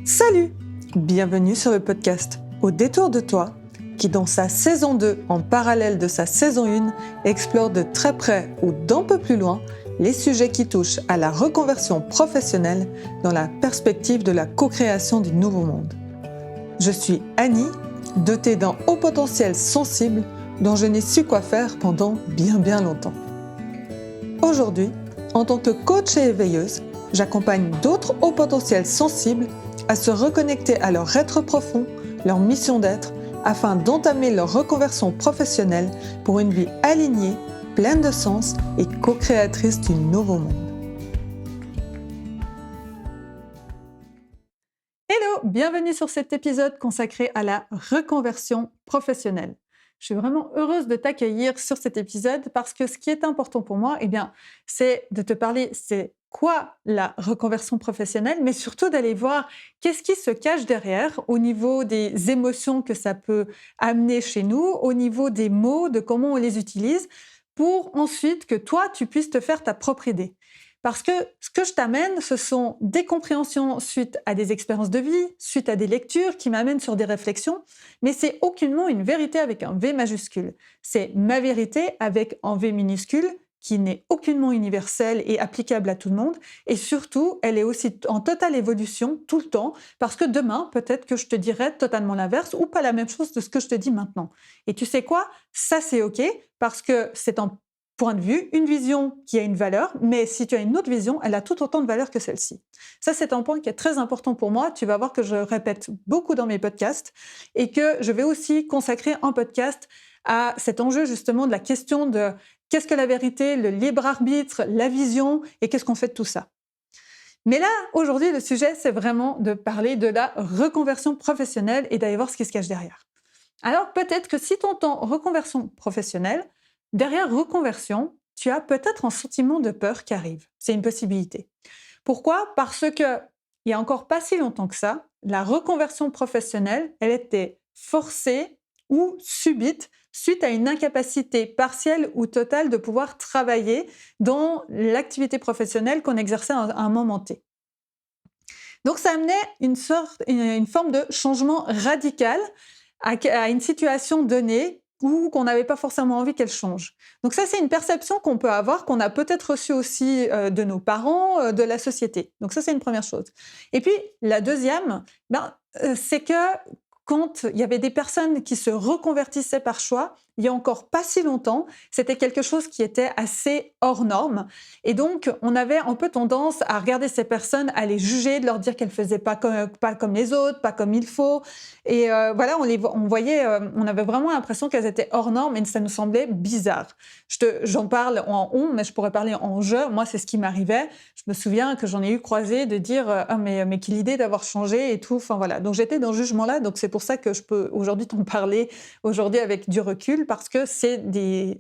Salut! Bienvenue sur le podcast Au détour de toi, qui dans sa saison 2, en parallèle de sa saison 1, explore de très près ou d'un peu plus loin les sujets qui touchent à la reconversion professionnelle dans la perspective de la co-création du nouveau monde. Je suis Annie, dotée d'un haut potentiel sensible dont je n'ai su quoi faire pendant bien longtemps. Aujourd'hui, en tant que coach et éveilleuse, j'accompagne d'autres hauts potentiels sensibles à se reconnecter à leur être profond, leur mission d'être, afin d'entamer leur reconversion professionnelle pour une vie alignée, pleine de sens et co-créatrice du nouveau monde. Hello, bienvenue sur cet épisode consacré à la reconversion professionnelle. Je suis vraiment heureuse de t'accueillir sur cet épisode parce que ce qui est important pour moi, c'est de te parler, c'est quoi la reconversion professionnelle, mais surtout d'aller voir qu'est-ce qui se cache derrière au niveau des émotions que ça peut amener chez nous, au niveau des mots, de comment on les utilise, pour ensuite que toi, tu puisses te faire ta propre idée. Parce que ce que je t'amène, ce sont des compréhensions suite à des expériences de vie, suite à des lectures qui m'amènent sur des réflexions, mais c'est aucunement une vérité avec un V majuscule. C'est ma vérité avec un V minuscule qui n'est aucunement universelle et applicable à tout le monde. Et surtout, elle est aussi en totale évolution tout le temps, parce que demain, peut-être que je te dirai totalement l'inverse ou pas la même chose de ce que je te dis maintenant. Et tu sais quoi? Ça, c'est OK, parce que c'est un point de vue, une vision qui a une valeur, mais si tu as une autre vision, elle a tout autant de valeur que celle-ci. Ça, c'est un point qui est très important pour moi. Tu vas voir que je répète beaucoup dans mes podcasts et que je vais aussi consacrer un podcast à cet enjeu justement de la question de qu'est-ce que la vérité, le libre arbitre, la vision et qu'est-ce qu'on fait de tout ça. Mais là, aujourd'hui, le sujet, c'est vraiment de parler de la reconversion professionnelle et d'aller voir ce qui se cache derrière. Alors peut-être que si tu entends reconversion professionnelle, derrière reconversion, tu as peut-être un sentiment de peur qui arrive. C'est une possibilité. Pourquoi? Parce que il y a encore pas si longtemps que ça, la reconversion professionnelle, elle était forcée ou subite suite à une incapacité partielle ou totale de pouvoir travailler dans l'activité professionnelle qu'on exerçait à un moment T. Donc ça amenait une forme de changement radical à une situation donnée ou qu'on n'avait pas forcément envie qu'elle change. Donc ça, c'est une perception qu'on peut avoir, qu'on a peut-être reçue aussi de nos parents, de la société. Donc ça, c'est une première chose. Et puis, la deuxième, c'est que quand il y avait des personnes qui se reconvertissaient par choix, il y a encore pas si longtemps, c'était quelque chose qui était assez hors norme. Et donc, on avait un peu tendance à regarder ces personnes, à les juger, de leur dire qu'elles ne faisaient pas comme les autres, pas comme il faut. Et voilà, on avait vraiment l'impression qu'elles étaient hors normes et ça nous semblait bizarre. J'en parle en on, mais je pourrais parler en je. Moi, c'est ce qui m'arrivait. Je me souviens que j'en ai eu croisé de dire ah mais quelle idée d'avoir changé et tout. Enfin voilà. Donc j'étais dans ce jugement-là. Donc c'est pour ça que je peux aujourd'hui t'en parler aujourd'hui avec du recul parce que c'est des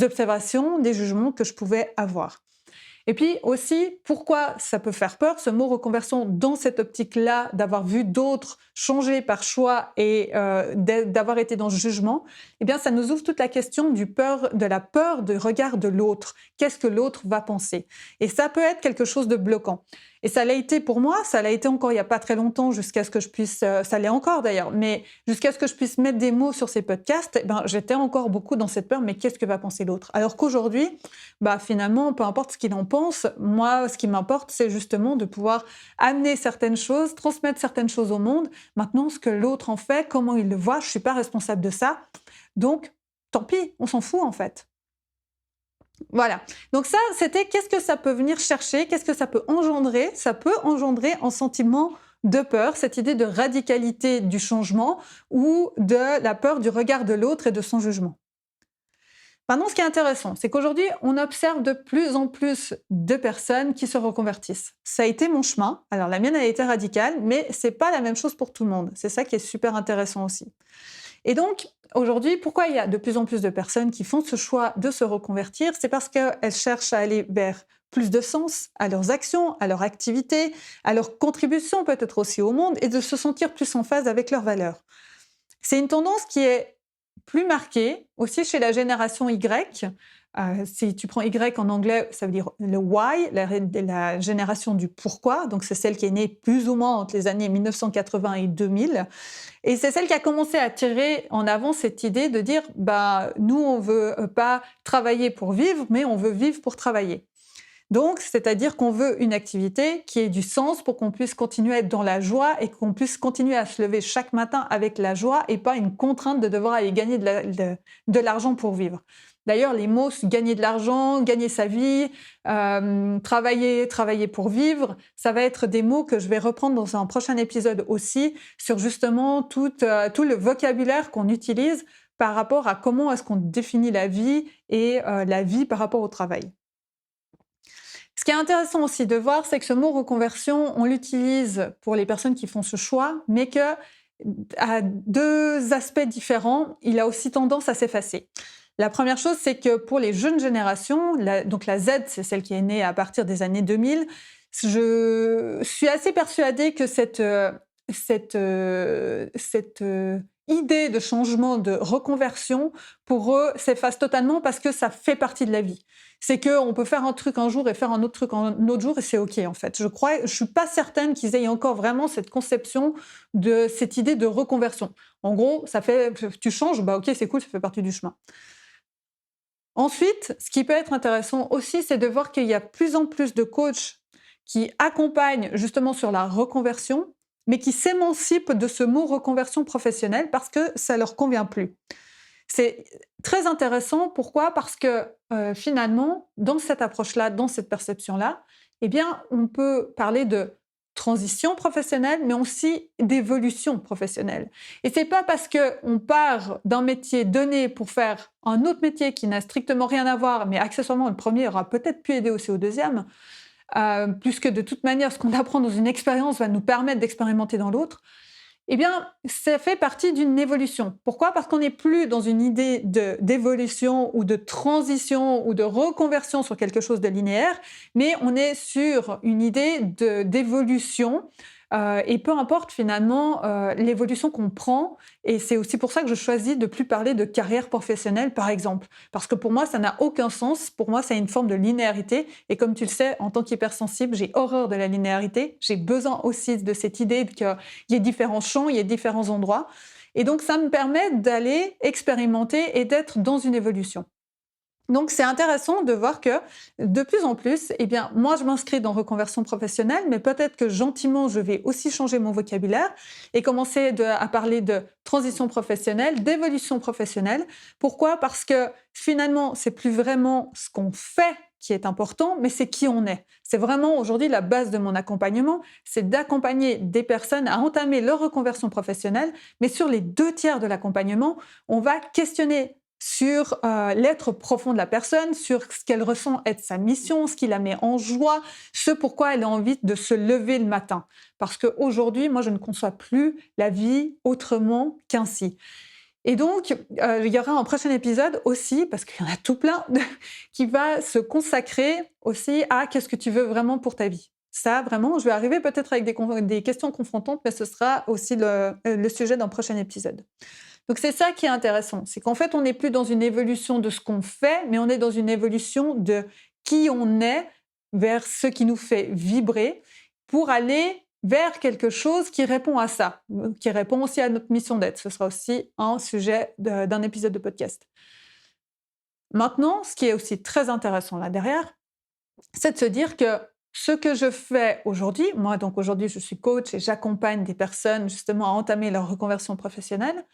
observations, des jugements que je pouvais avoir. Et puis aussi, pourquoi ça peut faire peur, ce mot reconversion dans cette optique-là, d'avoir vu d'autres changer par choix et d'avoir été dans ce jugement, eh bien ça nous ouvre toute la question de la peur du regard de l'autre. Qu'est-ce que l'autre va penser? Et ça peut être quelque chose de bloquant. Et ça l'a été pour moi, ça l'a été encore il n'y a pas très longtemps jusqu'à ce que je puisse, ça l'est encore d'ailleurs, mais jusqu'à ce que je puisse mettre des mots sur ces podcasts, j'étais encore beaucoup dans cette peur, mais qu'est-ce que va penser l'autre? Alors qu'aujourd'hui, finalement, peu importe ce qu'il en pense, moi, ce qui m'importe, c'est justement de pouvoir amener certaines choses, transmettre certaines choses au monde. Maintenant, ce que l'autre en fait, comment il le voit, je ne suis pas responsable de ça. Donc, tant pis, on s'en fout en fait. Voilà. Donc ça, c'était qu'est-ce que ça peut venir chercher, qu'est-ce que ça peut engendrer? Ça peut engendrer un sentiment de peur, cette idée de radicalité du changement ou de la peur du regard de l'autre et de son jugement. Maintenant, ce qui est intéressant, c'est qu'aujourd'hui, on observe de plus en plus de personnes qui se reconvertissent. Ça a été mon chemin. Alors, la mienne, elle a été radicale, mais c'est pas la même chose pour tout le monde. C'est ça qui est super intéressant aussi. Et donc, aujourd'hui, pourquoi il y a de plus en plus de personnes qui font ce choix de se reconvertir? C'est parce qu'elles cherchent à aller vers plus de sens à leurs actions, à leur activité, à leur contribution peut-être aussi au monde et de se sentir plus en phase avec leurs valeurs. C'est une tendance qui est plus marquée aussi chez la génération Y, Si tu prends Y en anglais, ça veut dire le why, la génération du pourquoi. Donc, c'est celle qui est née plus ou moins entre les années 1980 et 2000. Et c'est celle qui a commencé à tirer en avant cette idée de dire, bah, nous, on veut pas travailler pour vivre, mais on veut vivre pour travailler. Donc, c'est-à-dire qu'on veut une activité qui ait du sens pour qu'on puisse continuer à être dans la joie et qu'on puisse continuer à se lever chaque matin avec la joie et pas une contrainte de devoir aller gagner de l'argent pour vivre. D'ailleurs, les mots gagner de l'argent, gagner sa vie, travailler pour vivre, ça va être des mots que je vais reprendre dans un prochain épisode aussi sur justement tout le vocabulaire qu'on utilise par rapport à comment est-ce qu'on définit la vie et la vie par rapport au travail. Ce qui est intéressant aussi de voir, c'est que ce mot reconversion, on l'utilise pour les personnes qui font ce choix, mais que à deux aspects différents, il a aussi tendance à s'effacer. La première chose, c'est que pour les jeunes générations, donc la Z, c'est celle qui est née à partir des années 2000, je suis assez persuadée que cette idée de changement, de reconversion, pour eux, s'efface totalement parce que ça fait partie de la vie. C'est qu'on peut faire un truc un jour et faire un autre truc un autre jour et c'est OK, en fait. Je suis pas certaine qu'ils aient encore vraiment cette conception de cette idée de reconversion. En gros, tu changes, bah OK, c'est cool, ça fait partie du chemin. Ensuite, ce qui peut être intéressant aussi, c'est de voir qu'il y a plus en plus de coachs qui accompagnent justement sur la reconversion, mais qui s'émancipent de ce mot reconversion professionnelle parce que ça leur convient plus. C'est très intéressant. Pourquoi? Parce que finalement, dans cette approche-là, dans cette perception-là, eh bien, on peut parler de transition professionnelle, mais aussi d'évolution professionnelle. Et c'est pas parce qu'on part d'un métier donné pour faire un autre métier qui n'a strictement rien à voir, mais accessoirement le premier aura peut-être pu aider aussi au deuxième, puisque de toute manière, ce qu'on apprend dans une expérience va nous permettre d'expérimenter dans l'autre. Eh bien, ça fait partie d'une évolution. Pourquoi? Parce qu'on n'est plus dans une idée d'évolution ou de transition ou de reconversion sur quelque chose de linéaire, mais on est sur une idée d'évolution. Et peu importe finalement l'évolution qu'on prend, et c'est aussi pour ça que je choisis de plus parler de carrière professionnelle, par exemple. Parce que pour moi, ça n'a aucun sens. Pour moi, c'est une forme de linéarité. Et comme tu le sais, en tant qu'hypersensible, j'ai horreur de la linéarité. J'ai besoin aussi de cette idée qu'il y ait différents champs, il y ait différents endroits. Et donc, ça me permet d'aller expérimenter et d'être dans une évolution. Donc, c'est intéressant de voir que de plus en plus, eh bien, moi, je m'inscris dans reconversion professionnelle, mais peut-être que gentiment, je vais aussi changer mon vocabulaire et commencer à parler de transition professionnelle, d'évolution professionnelle. Pourquoi? Parce que finalement, c'est plus vraiment ce qu'on fait qui est important, mais c'est qui on est. C'est vraiment aujourd'hui la base de mon accompagnement, c'est d'accompagner des personnes à entamer leur reconversion professionnelle, mais sur les 2 tiers de l'accompagnement, on va questionner sur l'être profond de la personne, sur ce qu'elle ressent être sa mission, ce qui la met en joie, ce pourquoi elle a envie de se lever le matin. Parce qu'aujourd'hui, moi, je ne conçois plus la vie autrement qu'ainsi. Et donc, il y aura un prochain épisode aussi, parce qu'il y en a tout plein, qui va se consacrer aussi à qu'est-ce que tu veux vraiment pour ta vie. Ça, vraiment, je vais arriver peut-être avec des questions confrontantes, mais ce sera aussi le sujet d'un prochain épisode. Donc c'est ça qui est intéressant, c'est qu'en fait, on n'est plus dans une évolution de ce qu'on fait, mais on est dans une évolution de qui on est vers ce qui nous fait vibrer pour aller vers quelque chose qui répond à ça, qui répond aussi à notre mission d'être. Ce sera aussi un sujet d'un épisode de podcast. Maintenant, ce qui est aussi très intéressant là derrière, c'est de se dire que ce que je fais aujourd'hui, moi donc aujourd'hui je suis coach et j'accompagne des personnes justement à entamer leur reconversion professionnelle.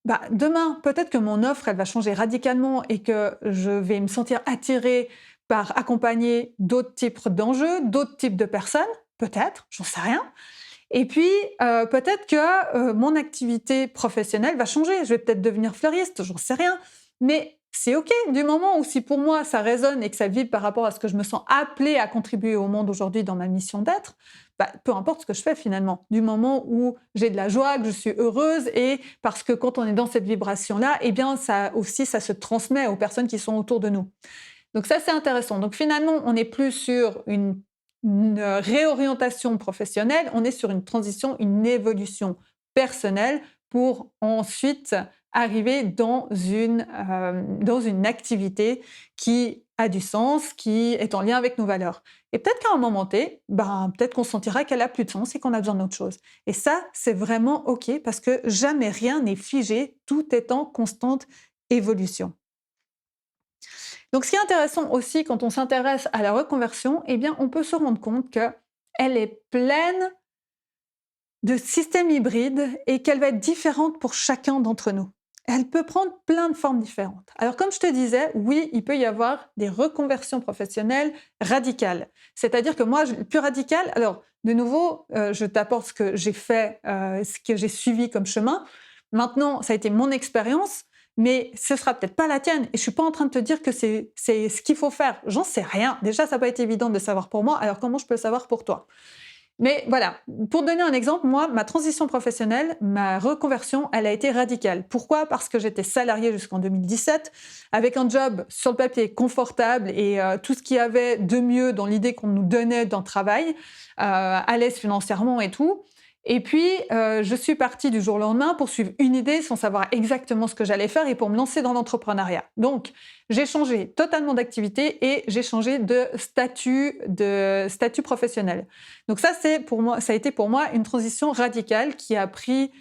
Bah, demain, peut-être que mon offre, elle va changer radicalement et que je vais me sentir attirée par accompagner d'autres types d'enjeux, d'autres types de personnes, peut-être, j'en sais rien. Et puis, peut-être que mon activité professionnelle va changer. Je vais peut-être devenir fleuriste, j'en sais rien. Mais c'est OK, du moment où si pour moi ça résonne et que ça vibre par rapport à ce que je me sens appelée à contribuer au monde aujourd'hui dans ma mission d'être, bah, peu importe ce que je fais finalement, du moment où j'ai de la joie, que je suis heureuse, et parce que quand on est dans cette vibration-là, eh bien ça aussi, ça se transmet aux personnes qui sont autour de nous. Donc ça, c'est intéressant. Donc finalement, on n'est plus sur une réorientation professionnelle, on est sur une transition, une évolution personnelle pour ensuite arriver dans une activité qui a du sens, qui est en lien avec nos valeurs. Et peut-être qu'à un moment T, peut-être qu'on sentira qu'elle a plus de sens et qu'on a besoin d'autre chose. Et ça, c'est vraiment OK parce que jamais rien n'est figé, tout est en constante évolution. Donc, ce qui est intéressant aussi quand on s'intéresse à la reconversion, eh bien, on peut se rendre compte qu'elle est pleine de systèmes hybrides et qu'elle va être différente pour chacun d'entre nous. Elle peut prendre plein de formes différentes. Alors, comme je te disais, oui, il peut y avoir des reconversions professionnelles radicales. C'est-à-dire que moi, plus radicale, alors, de nouveau, je t'apporte ce que j'ai fait, ce que j'ai suivi comme chemin. Maintenant, ça a été mon expérience, mais ce sera peut-être pas la tienne. Et je suis pas en train de te dire que c'est ce qu'il faut faire. J'en sais rien. Déjà, ça n'a pas été évident de le savoir pour moi. Alors, comment je peux le savoir pour toi? Mais voilà, pour donner un exemple, moi, ma transition professionnelle, ma reconversion, elle a été radicale. Pourquoi? Parce que j'étais salariée jusqu'en 2017, avec un job sur le papier confortable et tout ce qu'il y avait de mieux dans l'idée qu'on nous donnait d'un travail, à l'aise financièrement et tout. Et puis, je suis partie du jour au lendemain pour suivre une idée sans savoir exactement ce que j'allais faire et pour me lancer dans l'entrepreneuriat. Donc, j'ai changé totalement d'activité et j'ai changé de statut professionnel. Donc ça, ça a été pour moi une transition radicale qui a pris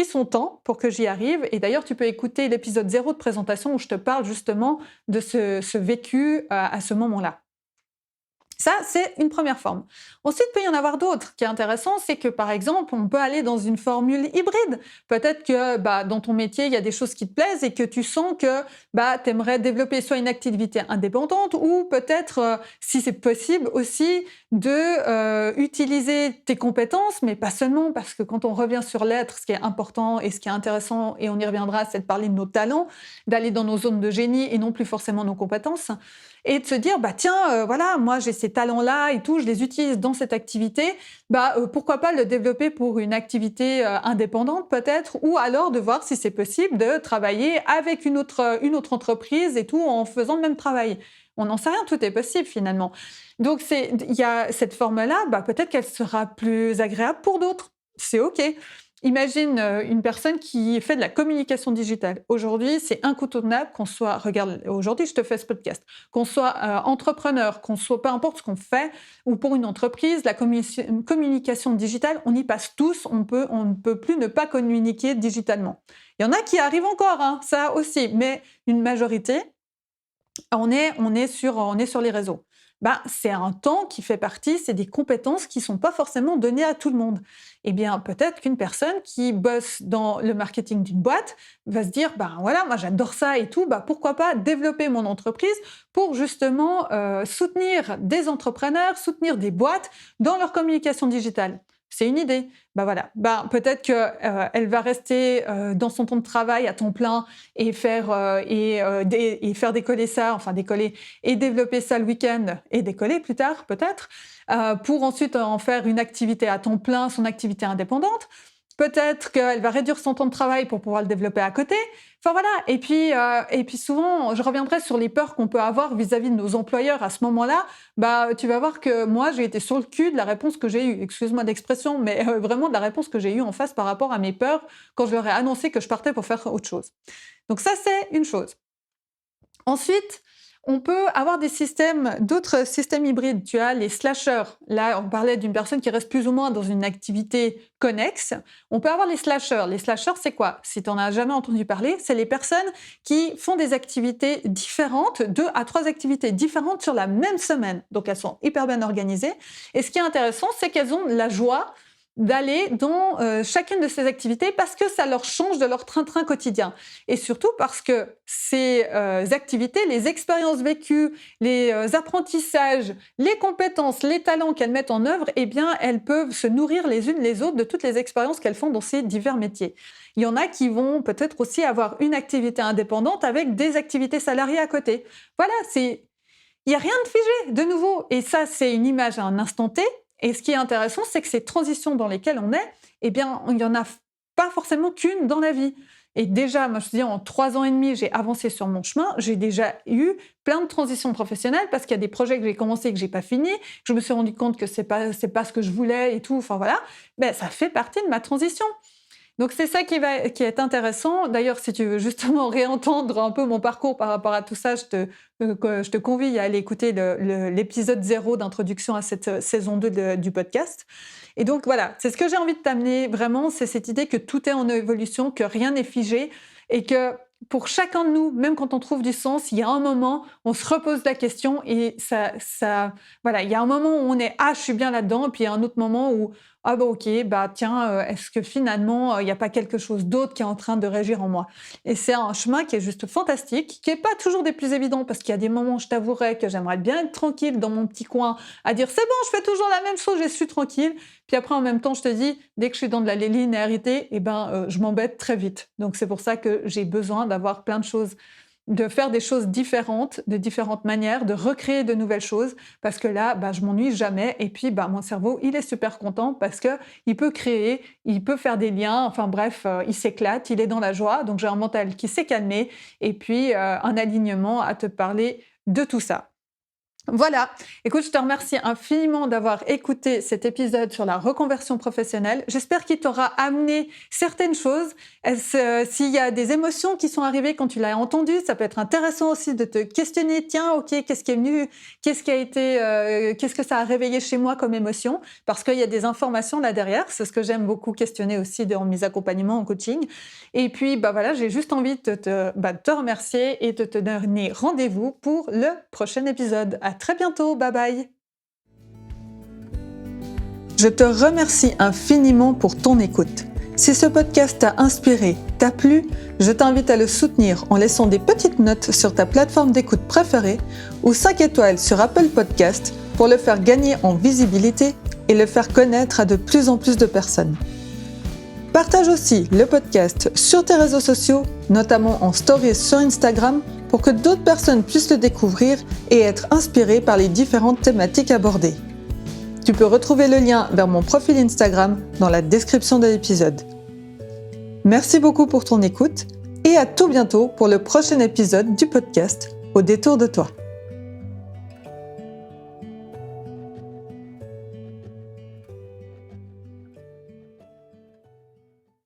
son temps pour que j'y arrive. Et d'ailleurs, tu peux écouter l'épisode 0 de présentation où je te parle justement de ce vécu à ce moment-là. Ça, c'est une première forme. Ensuite, il peut y en avoir d'autres. Ce qui est intéressant, c'est que, par exemple, on peut aller dans une formule hybride. Peut-être que dans ton métier, il y a des choses qui te plaisent et que tu sens que tu aimerais développer soit une activité indépendante ou peut-être, si c'est possible aussi, de utiliser tes compétences, mais pas seulement, parce que quand on revient sur l'être, ce qui est important et ce qui est intéressant, et on y reviendra, c'est de parler de nos talents, d'aller dans nos zones de génie et non plus forcément nos compétences. Et de se dire, tiens, voilà, moi j'ai ces talents-là et tout, je les utilise dans cette activité, pourquoi pas le développer pour une activité indépendante peut-être, ou alors de voir si c'est possible de travailler avec une autre entreprise et tout en faisant le même travail. On n'en sait rien, tout est possible finalement. Donc il y a cette forme-là, peut-être qu'elle sera plus agréable pour d'autres. C'est OK. Imagine une personne qui fait de la communication digitale. Aujourd'hui, c'est incontournable qu'on soit, regarde, aujourd'hui je te fais ce podcast, qu'on soit entrepreneur, qu'on soit, peu importe ce qu'on fait, ou pour une entreprise, la communication digitale, on y passe tous, on ne peut plus ne pas communiquer digitalement. Il y en a qui arrivent encore, hein, ça aussi, mais une majorité, on est sur les réseaux. C'est un temps qui fait partie, c'est des compétences qui ne sont pas forcément données à tout le monde. Eh bien, peut-être qu'une personne qui bosse dans le marketing d'une boîte va se dire, voilà, moi j'adore ça et tout, pourquoi pas développer mon entreprise pour justement soutenir des entrepreneurs, soutenir des boîtes dans leur communication digitale. C'est une idée. Voilà. Peut-être qu'elle va rester dans son temps de travail à temps plein et faire décoller ça, et développer ça le week-end et décoller plus tard peut-être, pour ensuite en faire une activité à temps plein, son activité indépendante. Peut-être qu'elle va réduire son temps de travail pour pouvoir le développer à côté. Enfin voilà. Et puis souvent, je reviendrai sur les peurs qu'on peut avoir vis-à-vis de nos employeurs à ce moment-là. Tu vas voir que moi, j'ai été sur le cul de la réponse que j'ai eue. Excuse-moi d'expression, mais vraiment de la réponse que j'ai eue en face par rapport à mes peurs quand je leur ai annoncé que je partais pour faire autre chose. Donc ça, c'est une chose. Ensuite, on peut avoir d'autres systèmes hybrides. Tu as les slashers. Là, on parlait d'une personne qui reste plus ou moins dans une activité connexe. On peut avoir les slashers. Les slashers, c'est quoi? Si tu n'en as jamais entendu parler, c'est les personnes qui font des activités différentes, 2 à 3 activités différentes sur la même semaine. Donc, elles sont hyper bien organisées. Et ce qui est intéressant, c'est qu'elles ont la joie d'aller dans chacune de ces activités parce que ça leur change de leur train-train quotidien. Et surtout parce que ces activités, les expériences vécues, les apprentissages, les compétences, les talents qu'elles mettent en œuvre, eh bien, elles peuvent se nourrir les unes les autres de toutes les expériences qu'elles font dans ces divers métiers. Il y en a qui vont peut-être aussi avoir une activité indépendante avec des activités salariées à côté. Voilà, il n'y a rien de figé, de nouveau. Et ça, c'est une image à un instant T. Et ce qui est intéressant, c'est que ces transitions dans lesquelles on est, eh bien, il n'y en a pas forcément qu'une dans la vie. Et déjà, moi, je te dis, en 3 ans et demi, j'ai avancé sur mon chemin. J'ai déjà eu plein de transitions professionnelles parce qu'il y a des projets que j'ai commencés et que j'ai pas fini. Je me suis rendu compte que c'est pas ce que je voulais et tout. Enfin, voilà. Ça fait partie de ma transition. Donc c'est ça qui est intéressant. D'ailleurs, si tu veux justement réentendre un peu mon parcours par rapport à tout ça, je te convie à aller écouter l'épisode 0 d'introduction à cette saison 2 du podcast. Et donc voilà, c'est ce que j'ai envie de t'amener vraiment, c'est cette idée que tout est en évolution, que rien n'est figé et que pour chacun de nous, même quand on trouve du sens, il y a un moment, on se repose la question et voilà, il y a un moment où on est je suis bien là-dedans, et puis il y a un autre moment où ok, tiens, est-ce que finalement il n'y a pas quelque chose d'autre qui est en train de régir en moi? Et c'est un chemin qui est juste fantastique, qui est pas toujours des plus évidents parce qu'il y a des moments, je t'avouerai, que j'aimerais bien être tranquille dans mon petit coin, à dire c'est bon, je fais toujours la même chose, je suis tranquille. Puis après, en même temps, je te dis, dès que je suis dans de la linéarité, je m'embête très vite. Donc c'est pour ça que j'ai besoin d'avoir plein de choses, de faire des choses différentes, de différentes manières, de recréer de nouvelles choses, parce que là, je m'ennuie jamais. Et puis, mon cerveau, il est super content parce que il peut créer, il peut faire des liens. Enfin bref, il s'éclate, il est dans la joie. Donc j'ai un mental qui s'est calmé et puis un alignement à te parler de tout ça. Voilà, écoute, je te remercie infiniment d'avoir écouté cet épisode sur la reconversion professionnelle. J'espère qu'il t'aura amené certaines choses. S'il y a des émotions qui sont arrivées quand tu l'as entendu, ça peut être intéressant aussi de te questionner. Tiens, ok, qu'est-ce qui est venu, qu'est-ce que ça a réveillé chez moi comme émotion? Parce qu'il y a des informations là derrière. C'est ce que j'aime beaucoup questionner aussi dans mes accompagnements en coaching. Et puis, voilà, j'ai juste envie de te remercier et de te donner rendez-vous pour le prochain épisode. À très bientôt, bye bye. Je te remercie infiniment pour ton écoute. Si ce podcast t'a inspiré, t'a plu, je t'invite à le soutenir en laissant des petites notes sur ta plateforme d'écoute préférée ou 5 étoiles sur Apple Podcast pour le faire gagner en visibilité et le faire connaître à de plus en plus de personnes. Partage aussi le podcast sur tes réseaux sociaux, notamment en stories sur Instagram, pour que d'autres personnes puissent le découvrir et être inspirées par les différentes thématiques abordées. Tu peux retrouver le lien vers mon profil Instagram dans la description de l'épisode. Merci beaucoup pour ton écoute et à tout bientôt pour le prochain épisode du podcast Au détour de toi.